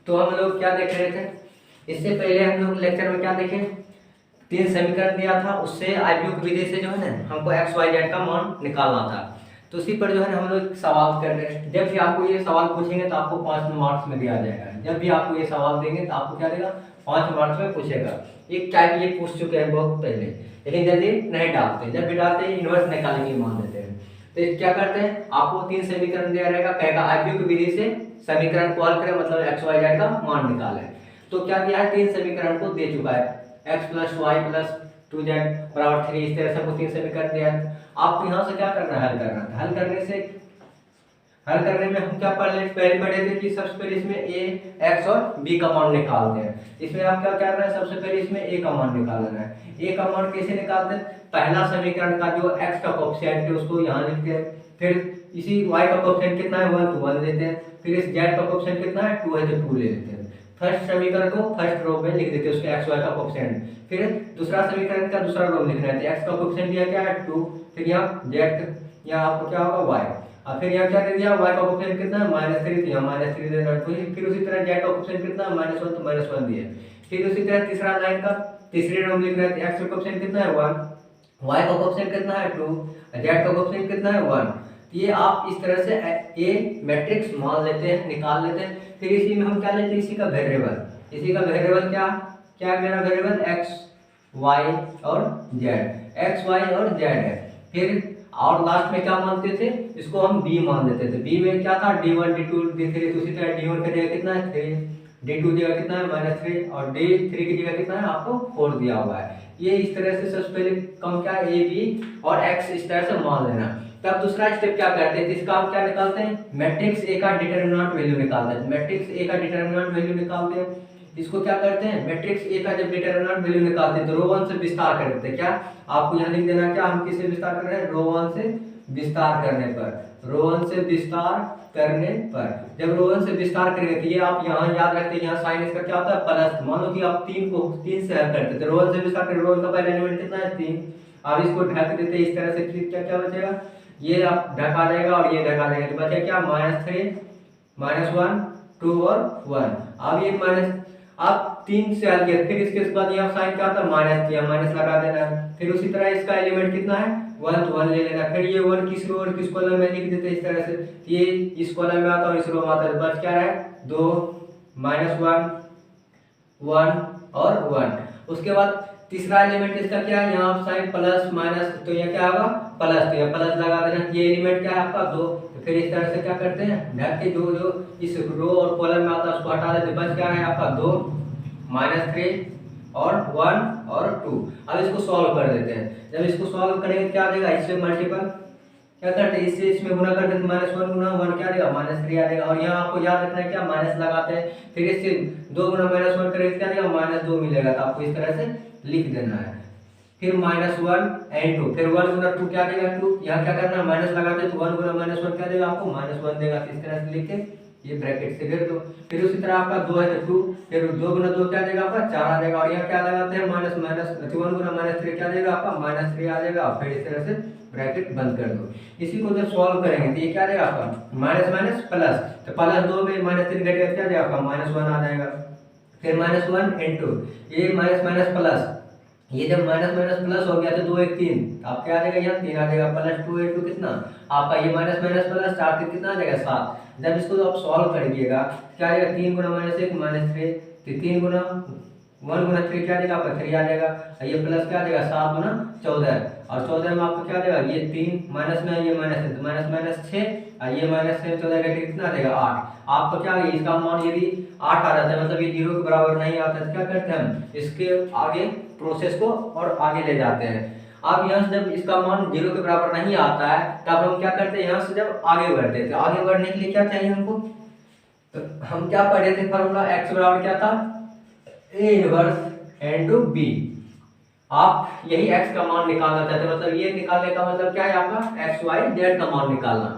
तो हम लोग क्या देख रहे थे, इससे पहले हम लोग लेक्चर में क्या देखे, 3 समीकरण दिया था, उससे आइब्यूक विधि से जो है ना हमको एक्स वाई जेड का मान निकालना था। तो उसी पर जो है ना हम लोग सवाल कर रहे हैं। जब भी आपको ये सवाल पूछेंगे तो आपको 5 मार्क्स में दिया जाएगा। जब भी आपको ये सवाल देंगे तो आपको क्या देगा, 5 मार्क्स में पूछेगा। एक टाइप ये पूछ चुके हैं बहुत पहले, लेकिन जल्दी नहीं डालते, जब भी डालते हैं इन्वर्स निकालने की मान देते हैं। तो क्या करते हैं, आपको 3 समीकरण दिया रहेगा, कहेगा आइब्यूक विधि से समीकरण को हल करें, मतलब एक्स वाई जेड का मान निकालें। तो क्या किया है, 3 समीकरण को दे चुका है, x plus Y plus 2z बराबर 3, इस तरह से हमको 3 समीकरण दिया है। आपको यहाँ से क्या करना है, हल करना है। हल करने में हम क्या पहले पढ़े थे कि सबसे पहले इसमें a x और b का मान निकालते हैं। इसमें आप क्या करना है, सबसे पहले इसमें a का मान निकालना है। a का मान कैसे निकालते हैं, पहला समीकरण का जो x का कोएफिशिएंट है उसको यहाँ लिखते हैं, फिर इसी y का कोएफिशिएंट कितना है 1 तो 1 लेते हैं, फिर इस z का कोएफिशिएंट कितना है 2 है तो 2 ले लेते हैं। फर्स्ट समीकरण को फर्स्ट रो में लिख देते हैं, उसके एक्स वाई का कोएफिशिएंट। फिर दूसरा समीकरण का दूसरा रो में लिखना है, एक्स का कोएफिशिएंट दिया क्या है 2, फिर यहाँ जेड, यहाँ आपको क्या होगा वाई, और फिर यहाँ क्या दे दिया, वाई का कोएफिशिएंट कितना है -3, तो यहाँ -3 देना है। फिर उसी तरह जेड का कोएफिशिएंट कितना है -1 तो -1 दिया। फिर उसी तरह तीसरा लाइन का तीसरे रो में लिखना है, एक्स का कोएफिशिएंट कितना है 1, वाई का कोएफिशिएंट कितना है 2, जेड का कोएफिशिएंट कितना है 1। ये आप इस तरह से ए मैट्रिक्स मान लेते हैं, निकाल लेते हैं। फिर इसी में हम क्या लेते हैं, इसी का वेरिएबल क्या क्या है, मेरा वेरिएबल एक्स वाई और जेड, एक्स वाई और जेड है। फिर और लास्ट में क्या मानते थे, इसको हम बी मान देते थे। बी में क्या था d1 d2 d3, तो उसी तरह d1 का जगह कितना है 3, d2 जगह कितना है -3 और d3 की जगह कितना है आपको 4 दिया हुआ है। ये इस तरह से सबसे पहले कम क्या ए बी और एक्स इस तरह से मान लेना। तब दूसरा स्टेप क्या करते हैं, इसका हम क्या निकालते हैं, मैट्रिक्स ए का डिटरमिनेंट वैल्यू निकालते हैं। मैट्रिक्स ए का डिटरमिनेंट वैल्यू निकालते हैं, इसको क्या करते हैं, मैट्रिक्स ए का जब डिटरमिनेंट वैल्यू निकालते हैं तो रो 1 से विस्तार कर देते हैं। क्या आपको यहाँ लिख देना, क्या हम किससे विस्तार कर रहे हैं, रो 1 से विस्तार करने पर, रो 1 से विस्तार करने पर। जब रो 1 से विस्तार करेंगे तो ये आप यहाँ याद रखते हैं, यहाँ साइन इसका क्या होता है प्लस। मान लो कि आप 3 को 3 से हल करते थे, रो 1 से विस्तार करें, रो 1 का पहला एलिमेंट कितना है 3, अब इसको ढक देते हैं इस तरह से, फिर क्या क्या बचेगा, ये आप ढका देगा और ये ढका देगा, तो बचा क्या -3 -1 2 और 1। अब ये माइनस आप 3 से हल किया, फिर इसके बाद यहाँ साइन क्या आता है माइनस, किया माइनस लगा देना। फिर उसी तरह इसका एलिमेंट कितना है 1 तो 1 ले लेना। फिर ये 1 किस रो और किस कॉलम में लिख देते इस तरह से, ये इस कॉलम में आता है इस रो में आता है, बस क्या है 2 -1 1 और 1। उसके बाद तीसरा एलिमेंट इसका क्या है, यहाँ साइन प्लस माइनस, तो ये क्या होगा प्लस, तो ये प्लस लगा देना। ये एलिमेंट क्या है आपका 2, तो फिर इस तरह से क्या करते हैं ढक के जो इस रो और कॉलम में आता है उसको हटा देते, बस क्या है आपका 2 -3 और 1 और 2। अब इसको सॉल्व कर देते हैं। जब इसको सॉल्व करेंगे क्या देगा, इससे मल्टीपल क्या करते हैं, इससे इसमें गुना कर देते, -1 गुना 1 क्या देगा -3 आ जाएगा। और यहाँ आपको याद रखना है क्या माइनस लगाते हैं, फिर इससे 2 गुना -1 करेंगे क्या देगा -2 मिलेगा, तो आपको इस तरह से लिख देना है। फिर -1 and 2, फिर 1 गुना 2 क्या देगा 2, यहाँ क्या करना है माइनस लगाते हैं तो 1 गुना -1 क्या देगा आपको -1 देगा, इस तरह से लिख के ये ब्रैकेट से घेर दो। फिर उसी तरह आपका 2 है तो 2, फिर 2 गुना 2 क्या देगा आपका 4 आ जाएगा, और यहाँ क्या लगाते हैं माइनस 1 गुना -3 क्या देगा आपका -3 आ जाएगा। फिर इस तरह से ब्रैकेट बंद कर दो। इसी को जब सॉल्व करेंगे तो ये क्या देगा आपका माइनस माइनस प्लस, तो +2 में -3 घटेगा क्या देगा आपका -1 आ जाएगा। फिर -1 into ये माइनस माइनस प्लस, ये जब माइनस माइनस प्लस हो गया तो 2 1 3, आप क्या आ जाएगा यहाँ 3 आ जाएगा, +2 into कितना आपका ये माइनस माइनस प्लस 4 3 कितना आ जाएगा 7। जब इसको आप सॉल्व करिएगा क्या आ जाएगा 3 गुना -1 -3, तो 3 गुना 1 गुना 3 क्या आ जाएगा आपका 3 आ जाएगा, ये प्लस क्या आ जाएगा 7 गुना 14, और 14 में आपका क्या आ जाएगा ये 3 माइनस में ये माइनस है तो माइनस माइनस 6, और ये माइनस 6 14 का कितना आ जाएगा 8। आपको क्या है इसका मान यदि 8 आ जाता है मतलब ये 0 के बराबर नहीं आता है, क्या करते हैं हम इसके आगे प्रोसेस को और आगे ले जाते हैं। अब यहाँ से जब इसका मान 0 के बराबर नहीं आता है तब हम क्या करते हैं यहाँ से जब आगे बढ़ते हैं, तो आगे बढ़ने के लिए क्या चाहिए हमको, तो हम क्या पढ़े थे फॉर्मूला x बराबर क्या था a इनवर्स इनटू b। आप यही x का मान निकालना चाहते हैं, मतलब ये निकालने का मतलब क्या है आपका x y z का मान निकालना।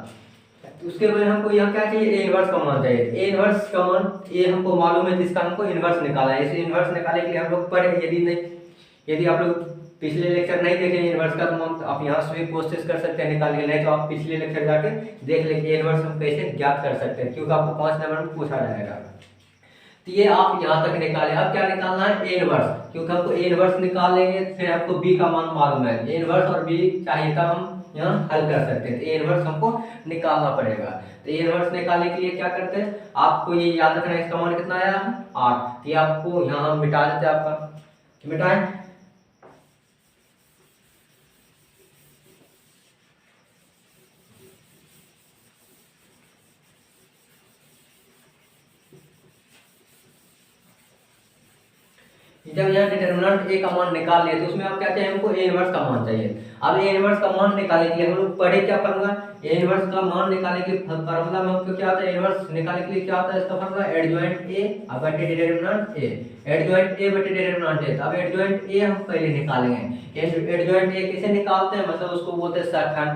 उसके बाद हमको यहाँ क्या चाहिए a इनवर्स का मान चाहिए। a इनवर्स का मान ये हमको मालूम है जिसका हमको इनवर्स निकालना है। इसे इनवर्स निकालने के लिए हम लोग पढ़े, यदि आप लोग पिछले लेक्चर नहीं देखे इनवर्स का मान तो आप यहाँ से भी कोशिश कर सकते हैं निकालने, नहीं तो आप पिछले लेक्चर जाके देख लेंगे इनवर्स हम कैसे ज्ञात कर सकते हैं, क्योंकि आपको 5 नंबर में पूछा जाएगा। तो ये आप यहाँ तक निकाले। अब क्या निकालना है, ए इनवर्स, क्योंकि हमको ए इनवर्स निकालेंगे फिर हमको बी का मान मालूम है, ए इनवर्स और बी चाहिए तब हम यहाँ हल कर सकते हैं। तो ए इनवर्स हमको निकालना पड़ेगा। तो ए इनवर्स निकालने के लिए क्या करते हैं, आपको ये याद रखना है, इसका मान कितना आया है 8। ये आपको यहाँ हम मिटा देते हैं, आपका मिटाएं। जब यहाँ डिटरमिनेंट ए का मान निकाल लिए तो उसमें आप क्या चाहिए, हमको ए इनवर्स का मान चाहिए। अब ए इनवर्स का मान निकालने के लिए हम लोग पढ़े क्या फार्मूला, ए इनवर्स का मान निकालने के लिए फार्मूला में हमको क्या होता है, इनवर्स निकालने के लिए क्या होता है, इसका फार्मूला एडजॉइंट ए बटे डिटरमिनेंट ए, एडजॉइंट ए बटे डिटरमिनेंट ए। अब एडजॉइंट ए हम पहले निकालेंगे। एडजॉइंट ए कैसे निकालते हैं, मतलब उसको बोलते हैं सखंड,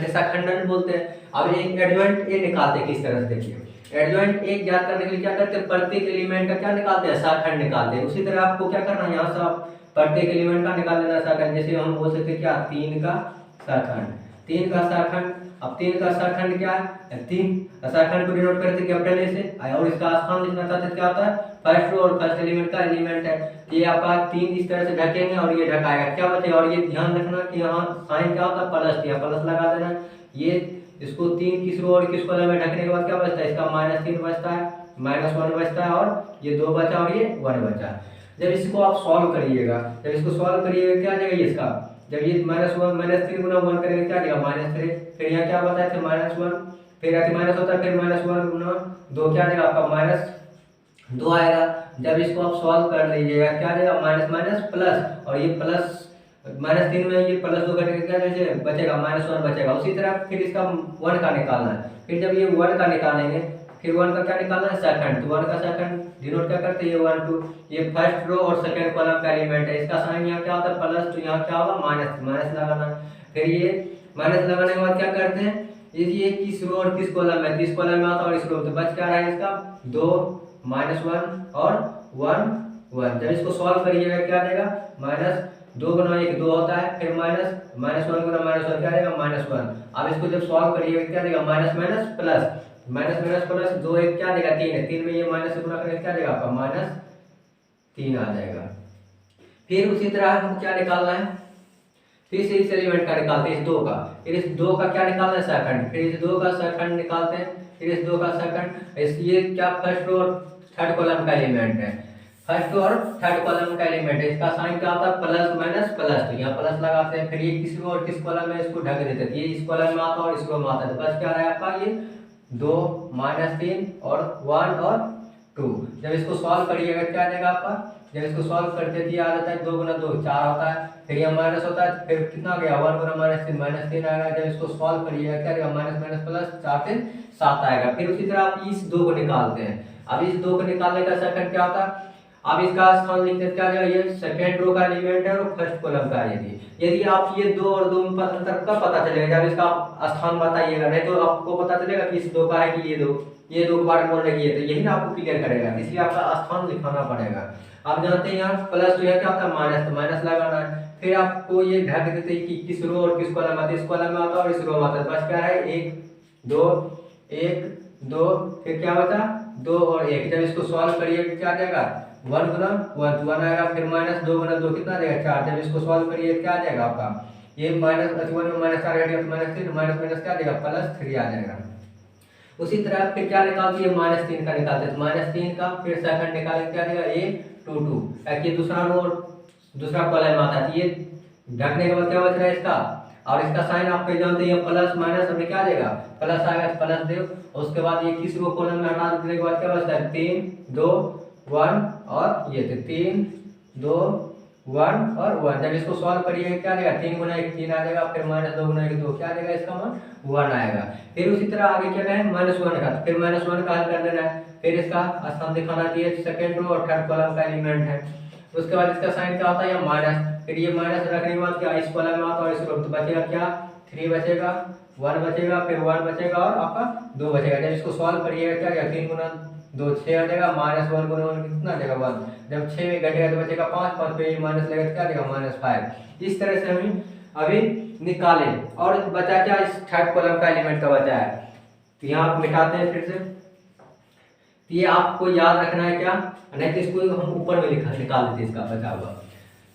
सखंडन बोलते हैं। अब एक एडजॉइंट ए निकालते हैं किस तरह से, देखिए एडजॉइंट ए ज्ञात करने के लिए क्या करते हैं, प्रत्येक एलिमेंट का क्या निकालते हैं, सखंड निकालते हैं। उसी तरह आपको क्या करना है, यहाँ से आप प्रत्येक एलिमेंट का निकाल लेना सखंड। जैसे हम बोल सकते हैं क्या, 3 का सखंड, 3 का सखंड। अब 3 का सखंड क्या है, 3 सखंड को डिनोट करते हैं कैपिटल ए से, और इसका स्थान लिखना चाहते हैं क्या होता है, फर्स्ट रो और फर्स्ट एलिमेंट का एलिमेंट है। ये आपका 3 इस तरह से ढकेंगे और ये ढकाएगा, क्या बचेगा। और ये ध्यान रखना कि यहाँ साइन क्या होता है, प्लस, यहाँ प्लस लगा देना। ये इसको 3 किस रो और किस कॉलम में ढकने के बाद क्या बचता है, इसका -3 बचता है, -1 बचता है, और ये 2 बचा और ये 1 बचा। जब इसको आप सॉल्व करिएगा, जब इसको सॉल्व करिएगा क्या जाएगा ये इसका, जब ये -1 -3 गुना 1 करेंगे क्या जाएगा, -3। फिर यहाँ क्या बताया थे, -1, फिर अति माइनस होता है, फिर -1 गुना 2 क्या जाएगा आपका -2 आएगा। जब इसको आप सॉल्व कर लीजिएगा क्या जाएगा, माइनस माइनस प्लस, और ये प्लस -3 में ये +2 घटेगा क्या जैसे बचेगा, -1 बचेगा। उसी तरह फिर इसका 1 का निकालना है। फिर जब ये 1 का निकालेंगे, फिर 1 का क्या निकालना है, सेकंड। तो 1 का सेकंड डिनोट क्या करते हैं, ये 1 2, ये फर्स्ट रो और सेकंड कॉलम का एलिमेंट है। इसका साइन यहाँ क्या होता है, प्लस, तो यहाँ क्या होगा, माइनस, माइनस लगाना। फिर ये माइनस लगाने के बाद क्या करते हैं, ये किस रो और किस कॉलम में, किस कॉलम में आता है और इस रो में, तो बच क्या रहा है इसका 2 -1 और 1 1। जब इसको सॉल्व करिएगा क्या देगा, -2 गुना 1 2 होता है, फिर -1 गुना -1 क्या देगा, -1। अब इसको जब सॉल्व करिएगा क्या देगा, minus minus plus, minus minus plus 2 1 क्या देगा, 3 है, 3 में ये माइनस से गुना करेंगे क्या देगा आपका, -3 आ जाएगा। फिर उसी तरह हमको क्या निकालना है, फिर से इस एलिमेंट का निकालते हैं, इस 2 का। फिर इस 2 का क्या निकालना है, सेकंड। फिर इस 2 का सेकंड निकालते हैं, फिर इस 2 का सेकंड। ये क्या फर्स्ट और थर्ड कॉलम का एलिमेंट है, फर्स्ट और थर्ड कॉलम का एलिमेंट है। इसका साइन क्या होता है, प्लस माइनस प्लस, तो यहाँ प्लस लगाते हैं। फिर ये किस रो और किस कॉलम में इसको ढक देते हैं, ये इस कॉलम में आता है और इस रो में आता है। तो बस क्या रहा है आपका, ये 2 -3 और 1 और 2। जब इसको सॉल्व करिएगा क्या देगा आपका, जब इसको सॉल्व करते थे आ जाता है 2 गुना 2 4 होता है, फिर ये माइनस होता है, फिर कितना गया 1 गुना -3 आएगा। जब इसको सॉल्व करिएगा क्या देगा, माइनस माइनस प्लस 4 से 7 आएगा। फिर उसी तरह आप इस 2 को निकालते हैं। अब इस 2 को निकालने का सेकंड क्या होता है, अब इसका स्थान लिखते क्या जाएगा, ये सेकंड रो का एलिमेंट है और फर्स्ट कॉलम का है। यदि आप ये 2 और 2 में अंतर कब पता चलेगा, जब इसका स्थान बताइएगा, नहीं तो आपको पता चलेगा कि इस 2 का है कि ये 2 के बारे में बोल रही है, तो यही ना आपको क्लियर करेगा, इसलिए आपका स्थान लिखाना पड़ेगा। आप जानते हैं यहाँ प्लस, तो यहाँ क्या होता है माइनस, तो माइनस लगाना है। फिर आपको ये ढक देते हैं कि किस रो और किस कॉलम में, इस कॉलम में आता है और इस रो में आता है। बस क्या है 1 2 1 2, फिर क्या बचा 2 और 1। जब इसको सॉल्व करिए क्या जाएगा, 1 गुना 1 आएगा, फिर -2 गुना 2 कितना देगा 4। जब इसको सॉल्व करिए क्या जाएगा आपका, ये -1 में -4 हट गया तो -3, माइनस क्या देगा +3 आ जाएगा। उसी तरह फिर क्या निकालते हैं, -3 का निकालते हैं, तो -3 का फिर सेकंड निकालेंगे क्या देगा, ये 2 2, ताकि दूसरा रो दूसरा कॉलम आता है। ये ढकने के बाद क्या बच रहा है इसका, और इसका साइन आप जानते हैं प्लस माइनस हमें क्या देगा, प्लस आएगा तो प्लस दे। उसके बाद ये किस रो कॉलम में हटा देने के बाद क्या बचता है 3 2 1 और ये 3 2 1 और 1। जब इसको सॉल्व करिएगा क्या देगा, 3 गुना 1 3 आ जाएगा, फिर -2 गुना 1 2 क्या देगा, इसका मान 1 आएगा। फिर उसी तरह आगे क्या है -1 का, फिर -1 का हल कर देना है। फिर इसका स्थान दिखाना चाहिए, सेकंड रो और थर्ड कॉलम का एलिमेंट है। उसके बाद इसका साइन क्या होता है, माइनस। फिर ये माइनस रखने के बाद क्या इस कॉलम में आता है और इस रो, तो बचेगा क्या 3 बचेगा, 1 बचेगा, फिर 1 बचेगा और आपका 2 बचेगा। जब इसको सॉल्व करिएगा क्या जाएगा, 3 गुना 2 6 आ जाएगा, -1 गुना 1 कितना आ जाएगा 1। जब 6 में घटेगा तो बचेगा 5 5 पे माइनस लगेगा क्या देगा -5। इस तरह से हम अभी निकाले। और बचा क्या, इस थर्ड कॉलम का एलिमेंट का बचा है, तो यहाँ आप मिटाते हैं फिर से। तो ये आपको याद रखना है क्या, नहीं तो इसको हम ऊपर में निकाल देते इसका बचा हुआ।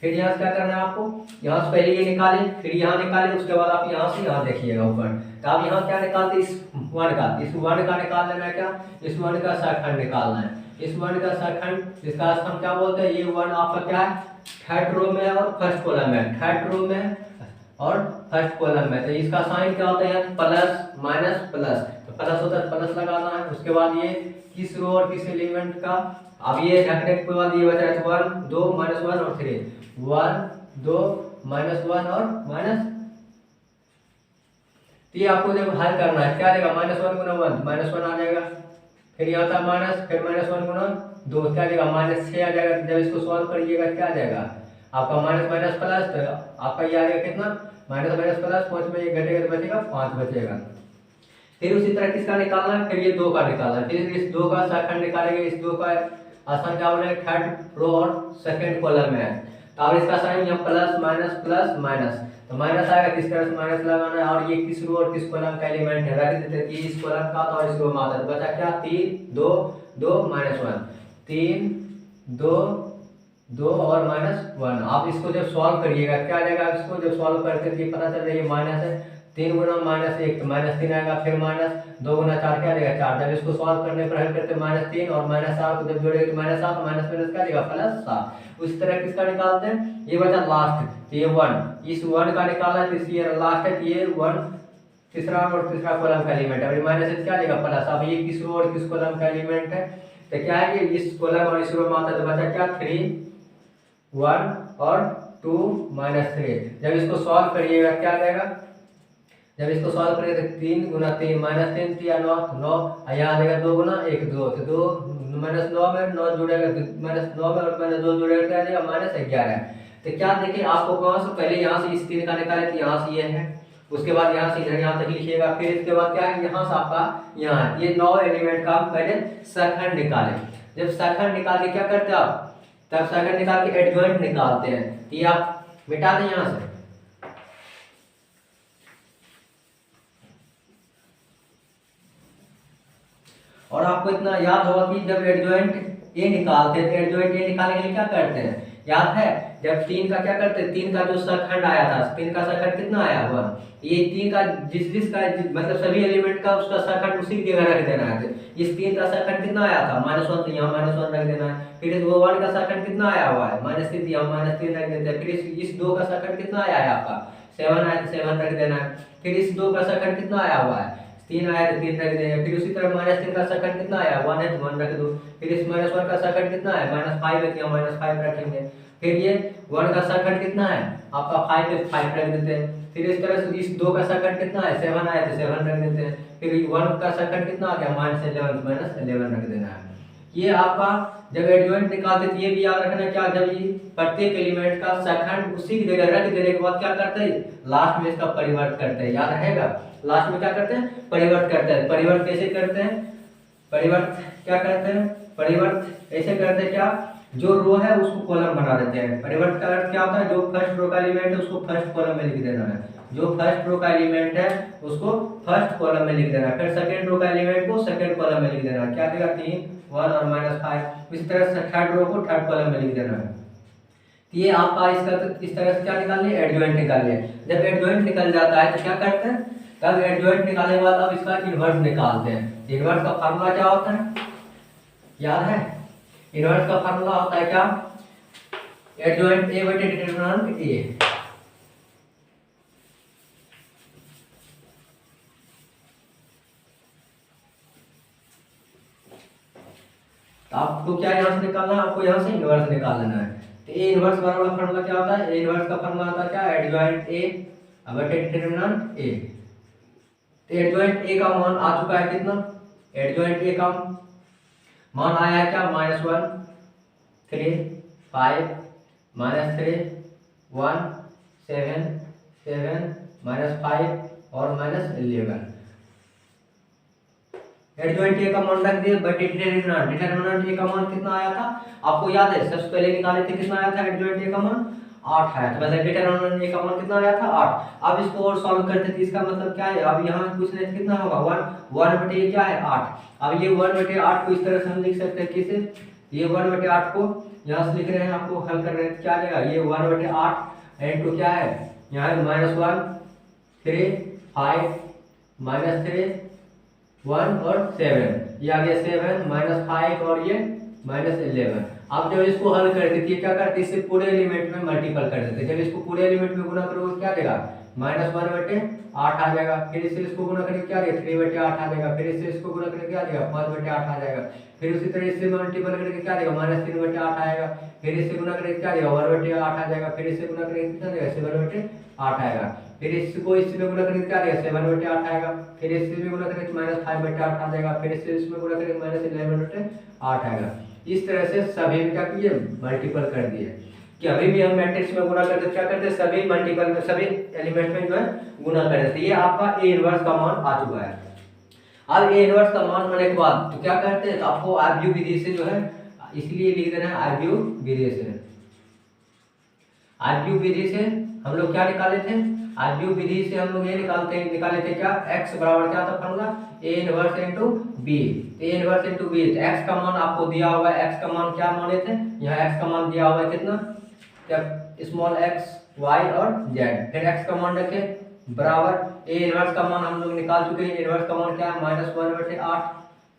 फिर यहाँ से क्या करना है आपको, यहाँ से पहले ये निकाले, फिर यहाँ निकाले, उसके बाद आप यहाँ से यहाँ देखिएगा ऊपर। तो आप यहाँ क्या निकालते, इस वन का निकाल लेना है क्या, इस वन का सखंड निकालना है। इस वन का सखंड, जिसका अर्थ हम क्या बोलते हैं, ये वन आपका क्या है, थर्ड रो में और फर्स्ट कॉलम में, थर्ड रो में और फर्स्ट कॉलम में। तो इसका साइन क्या होता है, प्लस माइनस प्लस, तो प्लस होता है प्लस लगाना है। उसके बाद ये किस रो और किस एलिमेंट का, अब ये रखने के बाद ये बचा है 1 2 -1 और 3, 1 2 -1 और माइनस। ये आपको जब हल करना है क्या देगा, -1 गुना 1 -1 आ जाएगा, फिर यहाँ था माइनस, फिर -1 गुना 2 क्या देगा, -6 आ जाएगा। जब इसको सॉल्व करिएगा क्या आ जाएगा आपका, माइनस माइनस प्लस, तो आपका ये आ जाएगा कितना, माइनस माइनस प्लस, 5 में ये घटेगा तो बचेगा 5 बचेगा। फिर उसी तरह किसका निकालना है, फिर ये 2 का निकालना है, फिर इस 2 का सखंड निकालेंगे। इस 2 का आसान क्या बनेगा, थर्ड रो और सेकंड कॉलम में है। तो अब इसका साइन यहाँ प्लस माइनस, तो माइनस आएगा, किस तरह से माइनस लगाना है। और ये किस रो और किस कॉलम का एलिमेंट है, रख देते हैं कि इस कॉलम का तो और इस रो में आता है। बचा क्या, 3 2 2 -1, 3 2 2 और -1। आप इसको जब सॉल्व करिएगा क्या आ जाएगा, इसको जब सॉल्व करते हैं पता चल रहा है ये माइनस है, 3 गुना -1 तो -3 आएगा, फिर -2 गुना 4 क्या देगा 4। जब इसको सॉल्व करने पर हल करते -3 और -7 को जब जोड़ेंगे तो -7 माइनस क्या देगा +7। उस तरह किसका निकालते हैं, ये बचा लास्ट, तो ये 1, इस 1 का निकाला है, तो ये लास्ट है, ये 1 तीसरा और तीसरा कॉलम का एलिमेंट है। और माइनस क्या देगा प्लस। अब ये किस रो और किस कॉलम का एलिमेंट है, तो क्या है, ये इस कॉलम और इस रो में आता है। तो बचा क्या, 3 1 और 2 -3। जब इसको सॉल्व करिएगा क्या आ जाएगा, जब इसको सॉल्व करेंगे तो 3 गुना 3 -3 3 9 9, यहाँ आ जाएगा 2 गुना 1 2, तो 2 -9 में 9 जुड़ेगा, तो -9 में और -2 जुड़ेगा क्या आ जाएगा -11। तो क्या देखिए आपको कौन सा, पहले यहाँ से इस 3 का निकाले तो यहाँ से ये है, उसके बाद यहाँ से इधर यहाँ तक लिखिएगा, फिर इसके बाद क्या है, यहाँ से आपका यहाँ है। ये 9 एलिमेंट का आप पहले सखंड निकाले। जब सखंड निकाल के क्या करते हैं आप, तब सखंड निकाल के एडजॉइंट निकालते हैं। ये आप मिटा दें यहाँ से, और आपको इतना याद होगा कि जब एडजॉइंट ए निकालते हैं तो एडजॉइंट ए निकालने के लिए क्या करते हैं, याद है, जब 3 का क्या करते हैं, 3 का जो सखंड आया था, 3 का सखंड कितना आया हुआ, ये 3 का जिसका मतलब सभी एलिमेंट का उसका सखंड उसी की जगह रख देना है। इस 3 का सखंड कितना आया था -1, तो यहाँ -1 रख देना है। फिर वो 1 का सखंड कितना आया हुआ है -3, यहाँ -3 रख देते हैं। फिर इस 2 का सखंड कितना आया है आपका 7 आया तो 7 रख देना है। फिर इस 2 का सखंड कितना आया हुआ है 3 आया तो 3 रख देंगे। फिर उसी तरह -3 का सखंड कितना आया 1 है तो 1 रख दो। फिर इस -1 का सखंड कितना है -5 है तो यहाँ -5 रखेंगे। फिर ये 1 का सखंड कितना है आपका 5 है 5 रख देते हैं। फिर इस तरह से इस 2 का सखंड कितना है 7 आया तो 7 रख देते हैं। फिर 1 का सखंड कितना आ गया -11 रख देना है। ये आपका जब एडजॉइंट निकालते तो ये भी याद रखना क्या, जब ये प्रत्येक एलिमेंट का सखंड उसी की जगह रख देने के बाद क्या करते हैं लास्ट में इसका परिवर्त करते हैं, याद रहेगा। लास्ट में क्या करते हैं परिवर्त करते हैं। परिवर्त कैसे करते हैं, परिवर्त क्या करते हैं, परिवर्त ऐसे करते हैं क्या, जो रो है उसको कॉलम बना देते हैं। परिवर्त का अर्थ क्या होता है, जो फर्स्ट रो का एलिमेंट है उसको फर्स्ट कॉलम में लिख देना है, जो फर्स्ट रो का एलिमेंट है उसको फर्स्ट कॉलम में लिख देना है। फिर सेकंड रो का एलिमेंट को सेकंड कॉलम में लिख देना है। क्या देगा 3 1 और -5। इस तरह से थर्ड रो को थर्ड कॉलम में लिख देना है। ये आपका इसका इस तरह से क्या निकाल लिया एडजॉइंट निकाल लिया। जब एडजॉइंट निकल जाता है तो क्या करते हैं, तब एडजॉइंट निकालने के बाद अब इसका इन्वर्स निकालते हैं। इन्वर्स का फार्मूला क्या होता है याद है, इन्वर्स का फार्मूला होता है क्या, एडजॉइंट ए बटे डिटरमिनेंट ए। आपको क्या यहाँ से निकालना है, आपको यहाँ से इन्वर्स निकाल लेना है। तो ए इन्वर्स वाला फार्मूला क्या होता है, ए इन्वर्स का फार्मूला होता है क्या, एडजॉइंट ए बटे डिटरमिनेंट ए। तो एडजॉइंट ए का मान आ चुका है कितना, एडजॉइंट ए का मान आया क्या -1 3 5 -3 1 7 7 -5 और -11। एडजॉइंट ए का मान रख दिए बटे डिटरमिनेंट ए का मान कितना आया था आपको याद है, सबसे पहले निकाले थे कितना आया था एडजॉइंट ए का मान 8 आया, तो मतलब डिटरमिनेंट ए का मान कितना आया था 8। अब इसको और सॉल्व करते तो इसका मतलब क्या है, अब यहाँ कुछ नहीं कितना होगा 1/8 क्या है 8। अब ये 1/8 को इस तरह से हम लिख सकते हैं किसे, ये 1/8 को यहाँ से लिख रहे हैं, आपको हल कर रहे हैं क्या आ जाएगा, ये 1/8 इंटू क्या है यहाँ -1 3 5 -3 1 और 7, ये आ गया 7 -5 और ये -11। अब जब इसको हल करते थे क्या करते, इससे पूरे एलिमेंट में मल्टीपल कर देते, जब इसको पूरे एलिमेंट में गुना करोगे क्या देगा -1/8 आ जाएगा, फिर इससे इसको गुना करके क्या देगा 3/8 आ जाएगा, फिर इससे इसको गुना करके क्या देगा 5/8 आ जाएगा, फिर उसी तरह इससे मल्टीपल करके क्या देगा -3/8 आएगा, फिर इससे गुना करके क्या देगा 1/8 आ जाएगा, फिर इससे गुना करके कितना देगा 7/8 आएगा, फिर इसको इससे में गुना करके क्या देगा 7/8 आएगा, फिर इससे में गुना करके -5/8 आ जाएगा, फिर इससे इसमें गुना करके -11/8 आएगा। इस तरह से सभी में क्या किए मल्टीपल कर दिए, कि अभी भी हम मैट्रिक्स में गुना करते क्या करते सभी मल्टीपल में सभी एलिमेंट में जो है गुना कर देते। ये आपका ए इनवर्स का मान आ चुका है। अब ए इनवर्स का मान होने के बाद तो क्या करते हैं, तो आपको आरबीयू विधि से जो है, इसलिए लिख देना है आरबीयू विधि से। आरबीयू विधि से हम लोग क्या निकाले थे, आरबीयू विधि से हम लोग ये निकाले थे क्या, x बराबर क्या था formula a inverse into b, a inverse into b। तो x का मान आपको दिया हुआ है, x का मान क्या माने थे, यहाँ x का मान दिया हुआ है कितना, क्या स्मॉल x y और z, फिर x का मान रखे बराबर a इनवर्स का मान हम लोग निकाल चुके हैं, इनवर्स का मान क्या है -1/8,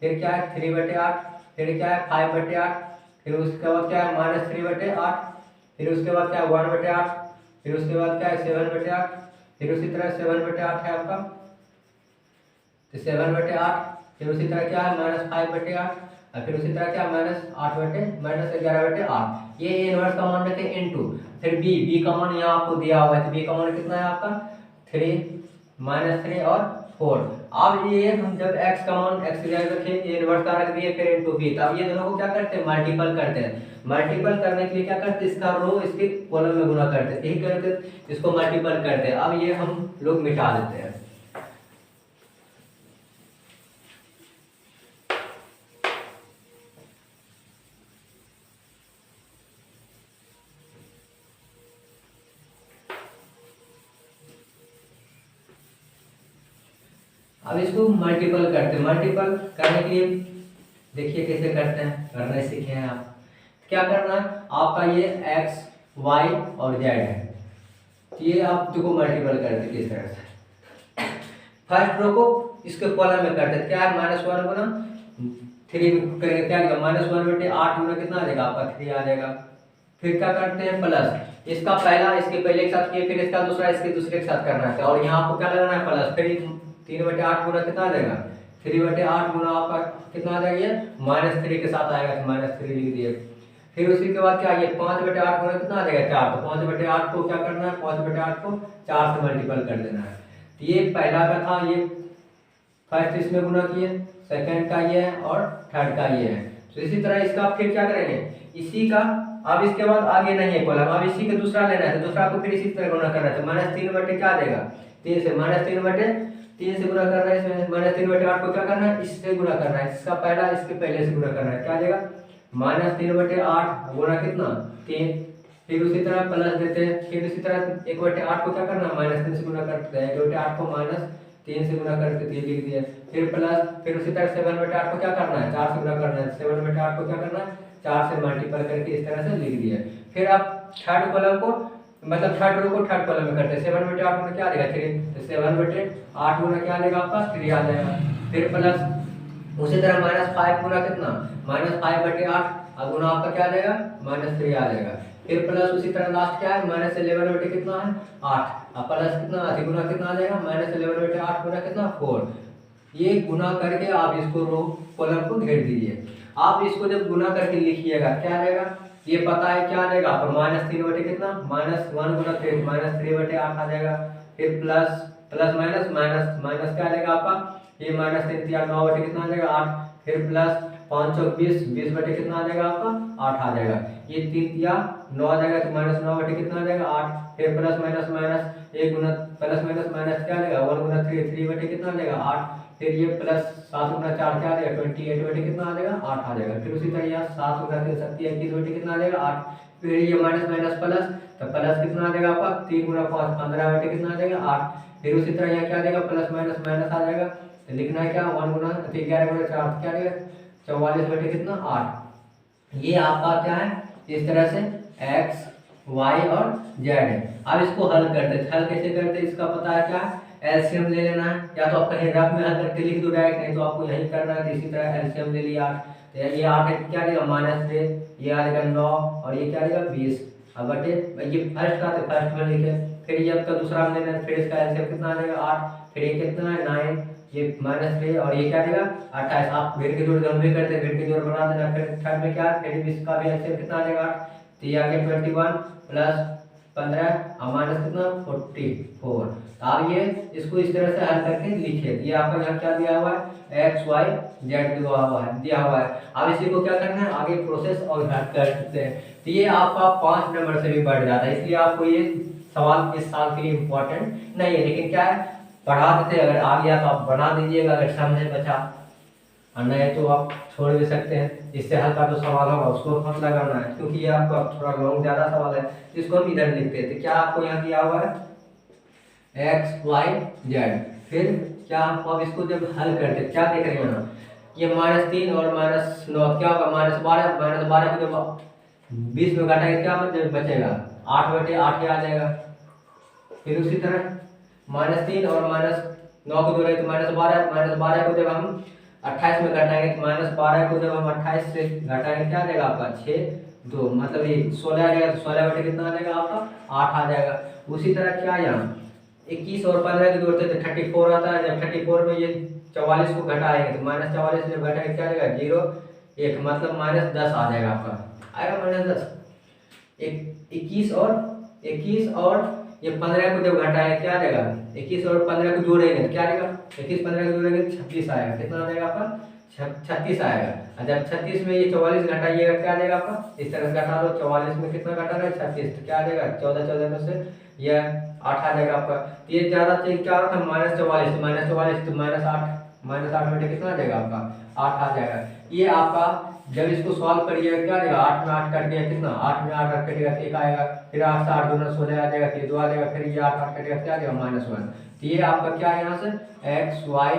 फिर क्या है 3/8, फिर क्या है 5/8, फिर उसके बाद क्या है -3/8, फिर उसके बाद क्या है 1/8, फिर उसके बाद क्या है 7/8, फिर उसी तरह 7/8 है आपका, तो 7/8, फिर उसी तरह क्या है -5/8, और फिर उसी तरह क्या -11/8। ये इनवर्स का मान रखे इनटू, फिर b का मान यहाँ आपको दिया हुआ है, तो b का मान कितना है आपका 3 -3 और 4। अब ये हम जब x का मान x रखे ये इनवर्स का रख दिए, फिर इनटू b, तब ये दोनों को क्या करते हैं मल्टीपल करते हैं। मल्टीपल करने के लिए क्या करते हैं, इसका रो इसके कॉलम में गुना करते हैं, यही करते इसको मल्टीपल करते हैं। अब ये हम लोग मिटा देते हैं। अब इसको मल्टीपल करते हैं, मल्टीपल करने के लिए देखिए कैसे करते हैं, करने सीखे हैं आप। क्या करना है आपका, ये x y और z है, तो ये आप देखो मल्टीपल करते किस तरह से। फर्स्ट रो को इसके कॉलम में करते क्या है -1 गुना 3 करेंगे, क्या आएगा -1/8 गुना कितना आ जाएगा आपका 3 आ जाएगा। फिर क्या करते हैं प्लस, इसका पहला इसके पहले के साथ किए, फिर इसका दूसरा इसके दूसरे के साथ करना है, और यहाँ आपको क्या लगाना है प्लस, फिर 3/8 गुना कितना आ जाएगा 3/8 गुना आपका कितना आ जाएगा -3 के साथ आएगा, तो -3 लिख दिए। फिर उसी के बाद क्या ये 5/8 गुना कितना आ जाएगा 4, तो 5/8 को क्या करना है 5/8 को 4 से मल्टीपल कर देना है। तो ये पहला का था, ये फर्स्ट इसमें गुना किए, सेकंड का ये है और थर्ड का ये है। तो इसी तरह इसका फिर क्या करेंगे, इसी का अब इसके बाद आगे नहीं है कॉलम, अब इसी के दूसरा लेना है, तो दूसरा को फिर इसी तरह गुना करना है, तो -3 क्या देगा 3 से, -3 से गुना करना है, इसमें -3/8 को क्या करना है इससे गुना करना है, इसका पहला इसके पहले से गुना करना है, क्या देगा -3/8 गुना कितना 3, फिर उसी तरह प्लस देते हैं, फिर इसी तरह 1/8 को क्या करना है -3 से गुना करते हैं, 1/8 को -3 से गुना करके 3 लिख दिया, फिर प्लस, फिर उसी तरह 7/8 को क्या करना है 4 से गुना करना है, 7/8 को क्या करना है 4 से मल्टीपल करके इस तरह से लिख दिया। फिर आप थर्ड कॉलम को मतलब थर्ड रो को थर्ड कॉलम में करते हैं, 7/8 गुना क्या आ जाएगा 3, तो 7/8 गुना क्या आ जाएगा आपका 3 आ जाएगा। फिर प्लस उसी तरह -5 गुना कितना -5/8 गुना आपका क्या आ जाएगा -3 आ जाएगा। फिर प्लस उसी तरह लास्ट क्या है -11 कितना है 8, अब प्लस कितना अधिक गुना कितना आ जाएगा -11/8 गुना कितना 4। ये गुना करके आप इसको रो कॉलम को घेर दीजिए। आप इसको जब गुना करके लिखिएगा क्या आ जाएगा, ये पता है क्या आ जाएगा आपको -3 कितना -1 गुना 3 -3/8 आ जाएगा। फिर plus plus minus minus minus क्या आ जाएगा आपका ये -3 3 9 बटे कितना आ जाएगा 8, फिर प्लस 5 चौक 20 20 बटे कितना आ जाएगा आपका 8 आ जाएगा, ये 3 या 9 आ जाएगा तो -9 बटे कितना आ जाएगा 8, फिर प्लस माइनस माइनस 1 गुना प्लस माइनस माइनस क्या आ जाएगा 1 गुना 3 3 बटे कितना आ जाएगा 8, फिर ये प्लस 7 गुना 4 क्या आ जाएगा 28 बटे कितना आ जाएगा 8 आ जाएगा। फिर उसी तरह यहाँ 7 गुना 3 7 21 बटे कितना आ जाएगा 8। फिर ये माइनस माइनस प्लस, तो प्लस कितना आ जाएगा आपका 3 गुना 5 15 बटे कितना आ जाएगा 8। फिर उसी तरह यहाँ क्या आ जाएगा प्लस माइनस माइनस आ जाएगा, तो लिखना है क्या 1 गुना 11 गुना 4 क्या आ जाएगा 44 बटे कितना 8। ये आपका क्या है इस तरह से x y और z है। अब इसको हल करते हैं, हल कैसे करते हैं इसका पता है क्या, एलसीएम ले लेना है, या तो आप कहीं रफ में हल करके लिख दो डायरेक्ट, नहीं तो आपको यही करना है। तो इसी तरह एलसीएम ले लिया 8, तो ये 8 है क्या आएगा -3, ये आएगा 9 और ये क्या आएगा 20। अब बटे ये फर्स्ट का तो फर्स्ट में लिखे, फिर ये आपका दूसरा में लेना है, फिर इसका एलसीएम कितना आ जाएगा 8, फिर ये कितना है 9, ये -3 और ये क्या देगा 28। आप भिड़ के जोड़ हम भी करते हैं, भिड़ के जोड़ बना देना। फिर थर्ड में क्या फिर इसका भी एलसीएम कितना आ जाएगा 8, तो ये आ गया 21 प्लस 15 और माइनस कितना 44। तो आप ये इसको इस तरह से हल करके लिखिए। ये आपका यहाँ क्या दिया हुआ है x y z दिया हुआ है। अब इसी को क्या करना है आगे प्रोसेस और हल कर सकते हैं। तो ये आपका 5 नंबर से भी बढ़ जाता है, इसलिए आपको ये सवाल इस साल के लिए इम्पोर्टेंट नहीं है, लेकिन क्या है पढ़ा देते, अगर आ गया तो आप बना दीजिएगा, अगर समझे बचा, और नहीं तो आप छोड़ भी सकते हैं। इससे हल्का जो सवाल होगा उसको मत लगाना है, क्योंकि ये आपका थोड़ा लॉन्ग ज़्यादा सवाल है, जिसको हम इधर लिखते हैं। तो क्या आपको यहाँ दिया हुआ है x y z। फिर क्या आपको अब इसको जब हल करते क्या देख रहे हैं ना, ये -3 और -9 क्या होगा -12 को जब 20 में घटाएंगे क्या बचेगा 8 बटे 8 आ जाएगा। फिर उसी तरह -3 और -9 को जोड़ेंगे तो -12 को जब हम 28 में घटाएंगे तो -12 को जब हम 28 से घटाएंगे क्या आ जाएगा आपका 6 2 मतलब ये 16 आ जाएगा। तो 16 बटे कितना आ जाएगा आपका 8 आ जाएगा। उसी तरह क्या यहाँ 21 और 15 को जोड़ते तो 34 आता है। जब 34 में ये 44 को घटाएंगे तो -44 जब घटाएंगे क्या आ जाएगा 0 1 मतलब -10 आ जाएगा आपका, आएगा -10। 21 और ये 15 को जब घटाएंगे क्या आ जाएगा 21 और 15 को जोड़ेंगे तो क्या आएगा 21 15 को जोड़ेंगे तो 36 आएगा। कितना आ जाएगा आपका 36 आएगा। और जब 36 में ये 44 घटाइएगा क्या आ जाएगा आपका, इस तरह से घटा दो 44 में कितना घटा रहा है 36, तो क्या आ जाएगा 14 में से ये 8 आ जाएगा आपका। तो ये ज़्यादा चेंज क्या रहा था -44 तो -8 बटे कितना आ जाएगा आपका 8 आ जाएगा। ये आपका जब इसको सॉल्व करिएगा क्या आ जाएगा 8 में 8 कट गया कितना 8 में 8 कटेगा 1 आएगा। फिर 8 से 8 दूना 16 आ जाएगा, फिर 2 आ जाएगा, फिर ये 8 8 कटेगा क्या आ जाएगा -1। तो ये आपका क्या है यहाँ से x y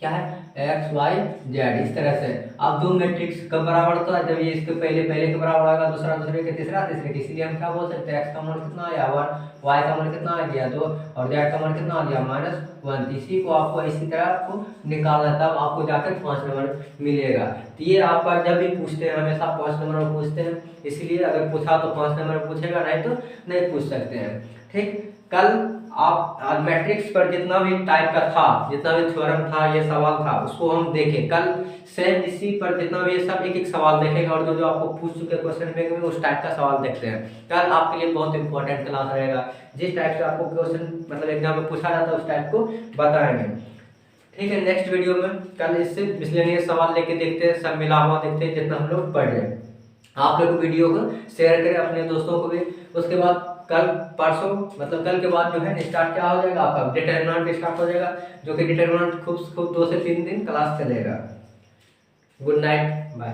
क्या है x y z। इस तरह से आप दो मैट्रिक्स कब बराबर होता है जब ये इसके पहले के बराबर आएगा, दूसरा दूसरे के तीसरा तीसरे के। इसीलिए हम क्या बोल सकते हैं x का मान कितना आया 1, y का मान कितना आ गया 2 और z का मान कितना आ गया -1। इसी को आपको इसी तरह आपको निकालना, तब आपको जाकर 5 नंबर मिलेगा। तो ये आपका जब भी पूछते हैं हमेशा 5 नंबर पूछते हैं, इसलिए अगर पूछा तो 5 नंबर पूछेगा, नहीं तो नहीं पूछ सकते हैं। ठीक, कल आप मैट्रिक्स पर जितना भी टाइप का था, जितना भी थ्योरम था, ये सवाल था, उसको हम देखें कल। सेम इसी पर जितना भी ये सब एक एक सवाल देखेंगे और जो जो आपको पूछ चुके क्वेश्चन बैंक में उस टाइप का सवाल देखते हैं। कल आपके लिए बहुत इंपॉर्टेंट क्लास रहेगा, जिस टाइप से आपको क्वेश्चन मतलब एग्जाम में पूछा जाता है उस टाइप को बताएंगे। ठीक है, नेक्स्ट वीडियो में कल इससे मिसलेनियस सवाल लेके देखते हैं, सब मिला हुआ देखते हैं जितना हम लोग पढ़ रहे हैं। आप लोग वीडियो को शेयर करें अपने दोस्तों को भी। उसके बाद कल परसों मतलब कल के बाद जो है स्टार्ट क्या हो जाएगा आपका डिटरमिनेंट स्टार्ट हो जाएगा, जो कि डिटरमिनेंट खूब 2 से 3 दिन क्लास चलेगा। Good night, bye.